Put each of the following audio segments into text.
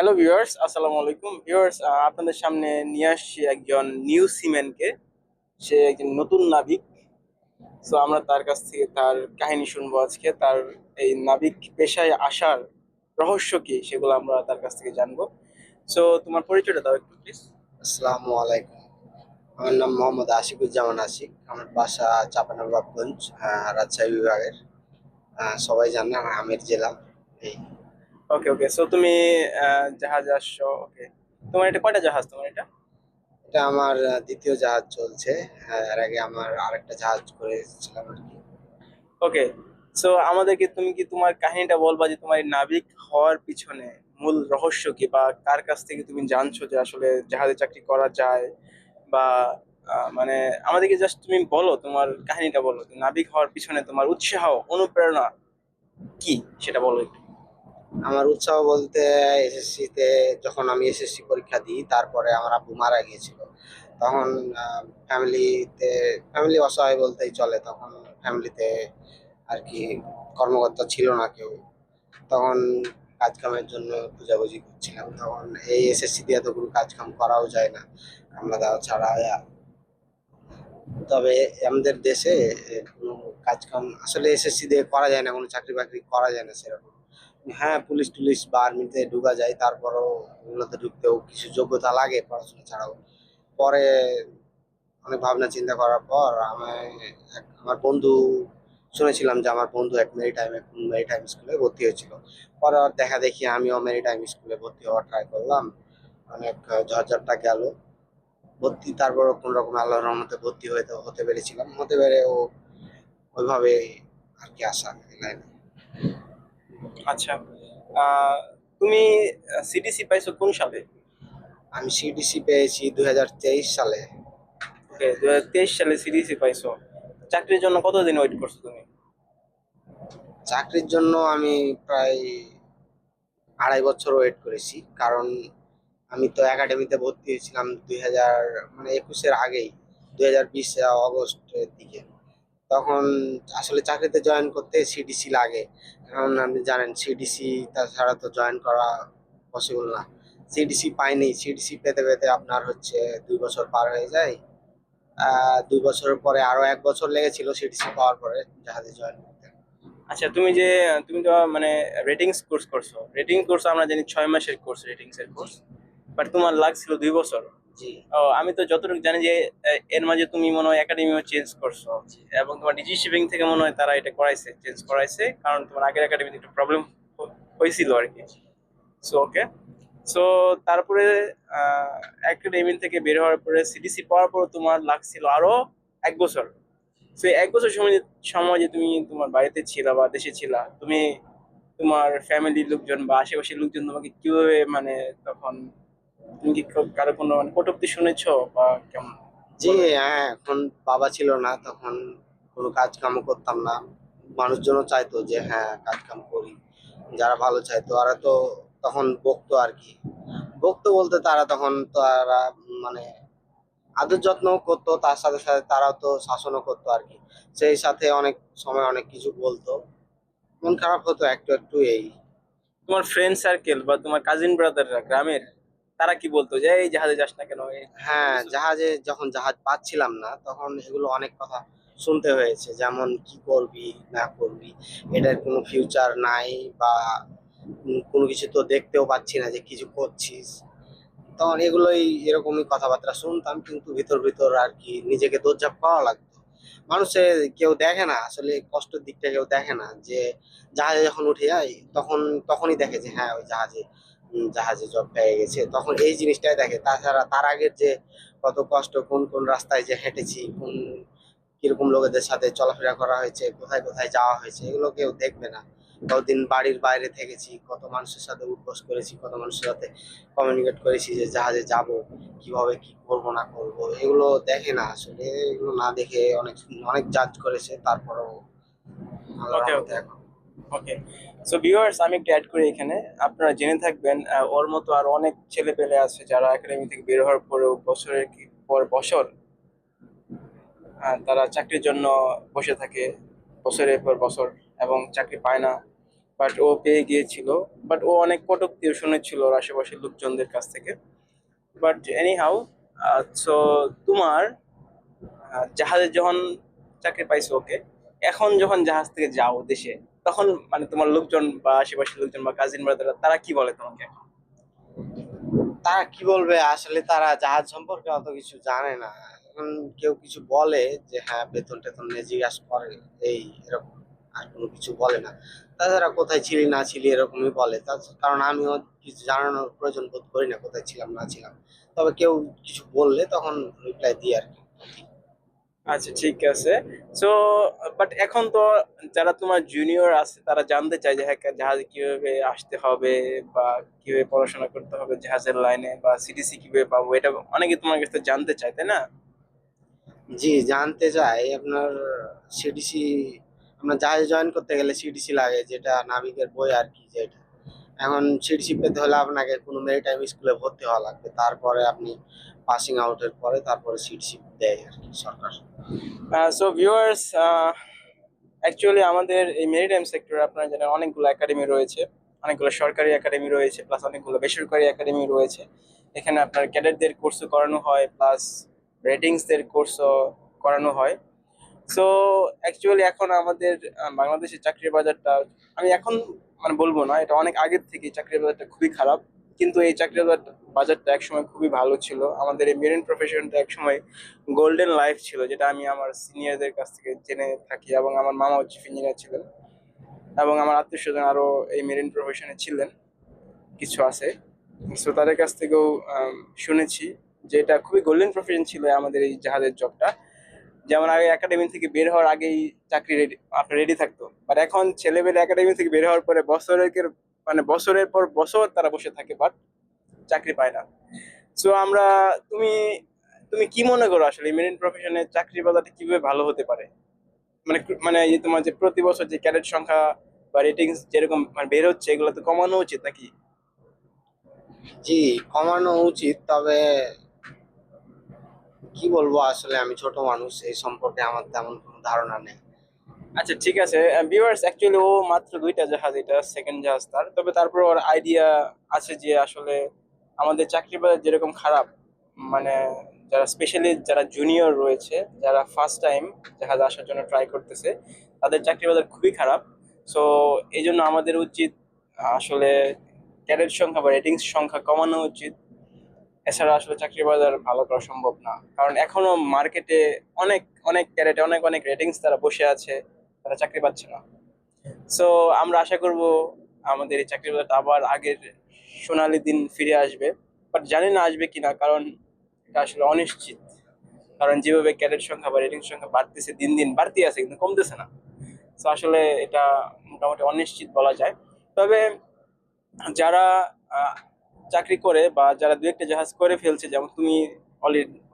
Hello viewers, আসসালামু আলাইকুম viewers. আপনাদের সামনে নিয়ে আসছি একজন নিউ সিম্যানকে। সে একজন নতুন নাবিক। সো আমরা তার কাছ থেকে তার কাহিনী শুনবো আজকে। তার এই নাবিক পেশায় আসার রহস্য কি সেগুলো আমরা তার কাছ থেকে জানবো। সো তোমার পরিচয়টা দাও একটু প্লিজ। আসসালামু আলাইকুম। আমার নাম মোহাম্মদ আশিকুজ্জামান আশিক। আমার বাসা চাঁপাইনবাবগঞ্জ, রাজশাহী বিভাগের। সবাই জানে আমের জেলা। এই ওকে ওকে, সো তুমি জাহাজে আসছো। ওকে, তোমার এটা কয়টা জাহাজ তোমার এটা? এটা আমার দ্বিতীয় জাহাজ চলছে। এর আগে আমার আরেকটা জাহাজ করে এসেছিলাম আর কি। ওকে, সো আমাদেরকে তুমি কি তোমার কাহিনীটা বলবা যে তোমার এই নাবিক হওয়ার পিছনে মূল রহস্য কি, বা কার কাছ থেকে তুমি জানছো যে আসলে জাহাজে চাকরি করা যায়, বা মানে আমাদেরকে জাস্ট তুমি বলো, তোমার কাহিনীটা বলো, নাবিক হওয়ার পিছনে তোমার উৎসাহ, অনুপ্রেরণা কি সেটা বলো একটু। আমার উৎসাহ বলতে, এসএসসি তে যখন আমি এসএসসি পরীক্ষা দিই, তারপরে আমার আব্বু মারা গিয়েছিল। তখন ফ্যামিলিতে ফ্যামিলি অসহায় বলতেই চলে। তখন ফ্যামিলিতে আর কি কর্মকর্তা ছিল না কেউ। তখন কাজ কামের জন্য খোঁজাখুঁজি করছিলাম। তখন এই এসএসসি দিয়ে তো কোনো কাজ কাম করাও যায় না, আমরা দেওয়া ছাড়া। তবে আমাদের দেশে কোনো কাজ কাম আসলে এসএসসি দিয়ে করা যায় না, কোনো চাকরি বাকরি করা যায় না সেরকম। হ্যাঁ, পুলিশ টুলিশ বা আর্মিতে ঢুকা যায়, তারপরও ওগুলোতে ঢুকতেও কিছু যোগ্যতা লাগে পড়াশোনা ছাড়াও। পরে অনেক ভাবনা চিন্তা করার পর আমার বন্ধু, শুনেছিলাম যে আমার বন্ধু এক মেরিটাইম স্কুলে ভর্তি হয়েছিল। পরে ওর দেখা দেখি আমিও মেরিটাইম স্কুলে ভর্তি হওয়ার ট্রাই করলাম। অনেক ঝড়ঝাপটা গেল ভর্তি, তারপর কোন রকম আল্লাহর রহমতে ভর্তি হতে পেরেছিলাম। হতে পেরে ওইভাবে আর কি আসা লাইনে। আচ্ছা, আহ তুমি সিটিসি পাইছো কোন সালে? আমি সিডিসি পেয়েছি 2023 সালে। ওকে, 2023 সালে সিটিসি পাইছো। চাকরির জন্য কতদিন ওয়েট করছো তুমি? চাকরির জন্য আমি প্রায় 2.5 বছর ওয়েট করেছি। কারণ আমি তো একাডেমিতে ভর্তি হয়েছিলাম 2000, মানে 21-এর আগেই, 2020 অগস্টের দিকে। তখন আসলে চাকরিতে জয়েন করতে সিডিসি লাগে। কারণ আপনি জানেন সিডিসি তাছাড়া তো জয়েন করা পসিবল না। সিডিসি পাইনি, সিডিসি পেতে পেতে আপনার হচ্ছে 2 বছর পার হয়ে যায়। 2 বছরের পরে আরো 1 বছর লেগেছিল সিডিসি পাওয়ার পরে জাহাজে জয়েন করতে। আচ্ছা, তুমি তো মানে রেটিংস কোর্স করছো। রেটিং কোর্স আমরা জানি 6 মাসের কোর্স, রেটিংস এর কোর্স। বাট তোমার লাগছিল 2 বছর। জি। ও, আমি তো যতটুকু জানি যে এর মাঝে তুমি মনে হয় একাডেমিও চেঞ্জ করছো, জি। এবং তোমার ডিজি শিপিং থেকে মনে হয় তারা এটা চেঞ্জ করাইছে, কারণ তোমার আগের একাডেমিতে একটু প্রবলেম হয়েছিল আর কি। সো ওকে, সো তারপরে একাডেমি থেকে বের হওয়ার পরে সিটিসি পাওয়ার পর তোমার লাগছিল আরো 1 বছর। তো এই 1 বছর সময় সময় যে তুমি তোমার বাড়িতে ছিলা বা দেশে ছিলা, তুমি তোমার ফ্যামিলির লোকজন বা আশেপাশের লোকজন তোমাকে কিভাবে মানে তখন, তুমি কি কারো কোনো মানে কটূক্তি শুনেছো বা কেমন জি, বলো? হ্যাঁ, এখন বাবা ছিল না তখন, কোনো কাজ কামও করতাম না। মানুষজনও চাইতো যে হ্যাঁ কাজ কাম করি। যারা ভালো চাইতো ওরা তো তখন বকতো আর কি। বকতো বলতে, তারা মানে আদর যত্ন করতো, তার সাথে সাথে তারাও তো শাসনও করতো আর কি। সেই সাথে অনেক সময় অনেক কিছু বলতো, মন খারাপ হতো একটু একটু এই। তোমার ফ্রেন্ড সার্কেল বা তোমার কাজিন ব্রাদাররা গ্রামের, তারা কি বলতো যে এই জাহাজে যাস না কেন, কোনো হ্যাঁ, কিছু? জাহাজে যখন জাহাজ পাচ্ছিলাম না তখন এগুলো অনেক কথা শুনতে হয়েছে, যেমন কি করবি না করবি, এটার কোনো ফিউচার নাই, বা কোনো কিছু তো দেখতেও পাচ্ছি না যে কিছু করছিস। তখন এরকমই কথাবার্তা শুনতাম, কিন্তু ভিতর ভিতর আর কি নিজেকে দোষজাপ করা লাগতো। মানুষের কেউ দেখে না আসলে কষ্টের দিকটা, কেউ দেখে না যে জাহাজে যখন উঠে যায় তখন তখনই দেখে যে হ্যাঁ ওই জাহাজে জব পেয়ে গেছে, তখন এই জিনিসটাই দেখে। তাছাড়া তার আগের যে কত কষ্ট, কোন কোন রাস্তায় যে হেঁটেছি, কিরকম লোকেদের সাথে চলাফেরা করা হয়েছে, কোথায় কোথায় যাওয়া হয়েছে, এগুলো কেউ দেখবে না। কতদিন বাড়ির বাইরে থেকেছি, কত মানুষের সাথে উঠবস করেছি, কত মানুষের সাথে কমিউনিকেট করেছি যে জাহাজে যাব, কিভাবে কি করব না করব, এগুলো দেখে না আসলে। এগুলো না দেখে অনেক অনেক জাজ করেছে, তারপরেও আল্লাহর ওকে রহমতে ওকে এখন। ওকে, সো ভিউয়ার্স, আমি একটু অ্যাড করি এখানে। আপনারা জেনে থাকবেন ওর মতো আর অনেক ছেলে পেলে আছে যারা একাডেমি থেকে বের হওয়ার পরেও বছরের পর বছর তারা চাকরির জন্য বসে থাকে, বছরের পর বছর, এবং চাকরি পায় না। বাট ও পেয়ে গিয়েছিল। বাট ও অনেক কটূক্তিও শুনেছিল ওর আশেপাশের লোকজনদের কাছ থেকে। বাট এনি হাউ, সো তোমার জাহাজে যখন চাকরি পাইছো, ওকে, এখন যখন জাহাজ থেকে যাও দেশে, তখন মানে তোমার লোকজন বা আশেপাশের লোকজন বা কাজিন ব্রাদাররা তারা কি বলে তোমাকে? তারা কি বলবে, আসলে তারা জাহাজ সম্পর্কে অত কিছু জানে না। এখন কেউ কিছু বলে যে হ্যাঁ বেতন টেতন নিয়ে জিজ্ঞাসা করে, এই এরকম, আর কোনো কিছু বলে না। তাছাড়া কোথায় ছিলি না ছিলি এরকমই বলে। কারণ আমিও কিছু জানানোর প্রয়োজন বোধ করি না কোথায় ছিলাম না ছিলাম। তবে কেউ কিছু বললে তখন রিপ্লাই দিই আর কি। আচ্ছা, ঠিক আছে। সো বাট এখন তো যারা তোমার জুনিয়র আছে তারা জানতে চায় যে হ্যাঁ জাহাজে কিভাবে আসতে হবে বা কিভাবে পড়াশোনা করতে হবে জাহাজের লাইনে, বা সিটিসি কিভাবে পাবো, এটা অনেকে তোমার কাছে জানতে চায়, তাই না? জি, জানতে চাই আপনার সিডিসি। আপনার জাহাজে জয়েন করতে গেলে সিডিসি লাগে, যেটা নাবিকের বই আর কি। যেটা এখন সিডিসি পেতে হলে আপনাকে কোনো মেরিটাইম স্কুলে ভর্তি হওয়া লাগবে, তারপরে আপনি পাসিং আউটের পরে তারপরে সিডিসি দেয় আর কি সরকার। সো ভিউয়ার্স, অ্যাকচুয়ালি আমাদের এই মেরিটাইম সেক্টরে আপনারা জানেন অনেকগুলো একাডেমি রয়েছে। অনেকগুলো সরকারি একাডেমি রয়েছে, প্লাস অনেকগুলো বেসরকারি একাডেমি রয়েছে। এখানে আপনার ক্যাডেটদের কোর্সও করানো হয়, প্লাস রেটিংসদের কোর্সও করানো হয়। সো অ্যাকচুয়ালি এখন আমাদের বাংলাদেশের চাকরির বাজারটা, আমি এখন মানে বলবো না, এটা অনেক আগের থেকে চাকরির বাজারটা খুবই খারাপ। কিন্তু এই চাকরির বাজারটা একসময় খুবই ভালো ছিল। আমাদের এই মেরিন প্রফেশনটা একসময় গোল্ডেন লাইফ ছিল, যেটা আমি আমার সিনিয়রদের কাছ থেকে জেনে থাকি, এবং আমার মামাও চিফ ইঞ্জিনিয়ার ছিলেন, এবং আমার আত্মীয় স্বজন আরো এই মেরিন প্রফেশনে ছিলেন, কিছু আছে। সো তাদের কাছ থেকেও শুনেছি যে এটা খুবই গোল্ডেন প্রফেশন ছিল আমাদের এই জাহাজের জবটা। যেমন আগে একাডেমি থেকে বের হওয়ার আগেই চাকরি রেডি, আপনার রেডি থাকতো। বাট এখন ছেলেমেয়ে একাডেমি থেকে বের হওয়ার পরে মানে বছরের পর বছর তারা বসে থাকে, বাট চাকরি পায় না। সো আমরা, তুমি তুমি কি মনে করো আসলে মেরিন প্রফেশনে চাকরি বাজারটা কিভাবে ভালো হতে পারে? মানে মানে এই তোমার যে প্রতি বছর যে ক্যাডেট সংখ্যা বা রেটিংস যেরকম মানে বের হচ্ছে, এগুলো তো কমানো উচিত নাকি? জি, কমানো উচিত। তবে কি বলবো, আসলে আমি ছোট মানুষ, এই সম্পর্কে আমার তেমন কোনো ধারণা নেই। আচ্ছা, ঠিক আছে। ভিউয়ার্স, অ্যাকচুয়ালি ও মাত্র দুইটা জাহাজ, এটা সেকেন্ড জাহাজ তার, তবে তারপর ওর আইডিয়া আছে যে আসলে আমাদের চাকরি বাজার যেরকম খারাপ, মানে যারা স্পেশালি যারা জুনিয়র রয়েছে, যারা ফার্স্ট টাইম জাহাজে আসার জন্য ট্রাই করতেছে, তাদের চাকরি বাজার খুবই খারাপ। সো এই জন্য আমাদের উচিত আসলে ক্যাডেট সংখ্যা বা রেটিংস সংখ্যা কমানো উচিত। এছাড়া আসলে চাকরি বাজার ভালো করা সম্ভব না, কারণ এখনো মার্কেটে অনেক অনেক ক্যাডেটে অনেক অনেক রেটিংস তারা বসে আছে, তারা চাকরি পাচ্ছে না। সো আমরা আশা করব আমাদের এই চাকরি বাজারটা আবার আগের সোনালী দিন ফিরে আসবে। বাট জানি না আসবে কিনা, কারণ এটা আসলে অনিশ্চিত। কারণ যেভাবে ক্যাডেট সংখ্যা বা রেটিং সংখ্যা বাড়তেছে, দিন দিন বাড়তে আছে কিন্তু কমতেছে না। তো আসলে এটা মোটামুটি অনিশ্চিত বলা যায়। তবে যারা আহ, চাকরি করে বা যারা দু একটা জাহাজ করে ফেলছে, যেমন তুমি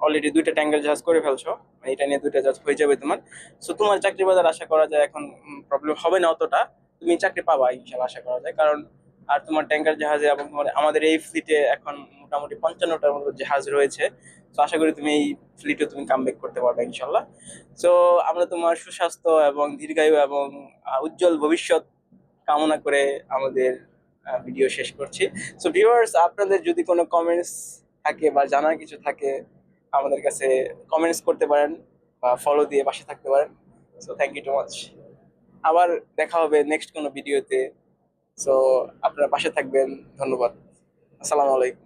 অলরেডি দুইটা ট্যাঙ্কার জাহাজ করে ফেলছো, মানে এটা নিয়ে দুইটা জাহাজ হয়ে যাবে তোমার। সো তোমার চাকরি বাজার আশা করা যায় এখন প্রবলেম হবে না অতটা, তুমি চাকরি পাবা ইনশাল্লাহ আশা করা যায়। কারণ আর তোমার ট্যাঙ্কার জাহাজে এবং তোমার আমাদের এই ফ্লিটে এখন মোটামুটি 55টার মতো জাহাজ রয়েছে। তো আশা করি তুমি এই ফ্লিটে তুমি কামব্যাক করতে পারবে ইনশাল্লাহ। সো আমরা তোমার সুস্বাস্থ্য এবং দীর্ঘায়ু এবং উজ্জ্বল ভবিষ্যৎ কামনা করে আমাদের ভিডিও শেষ করছি। সো ভিউয়ার্স, আপনাদের যদি কোনো কমেন্টস থাকে বা জানার কিছু থাকে, আমাদের কাছে কমেন্টস করতে পারেন বা ফলো দিয়ে পাশে থাকতে পারেন। So thank you too much. আবার দেখা হবে নেক্সট কোনো ভিডিওতে। সো আপনারা পাশে থাকবেন। ধন্যবাদ। আসসালামু আলাইকুম।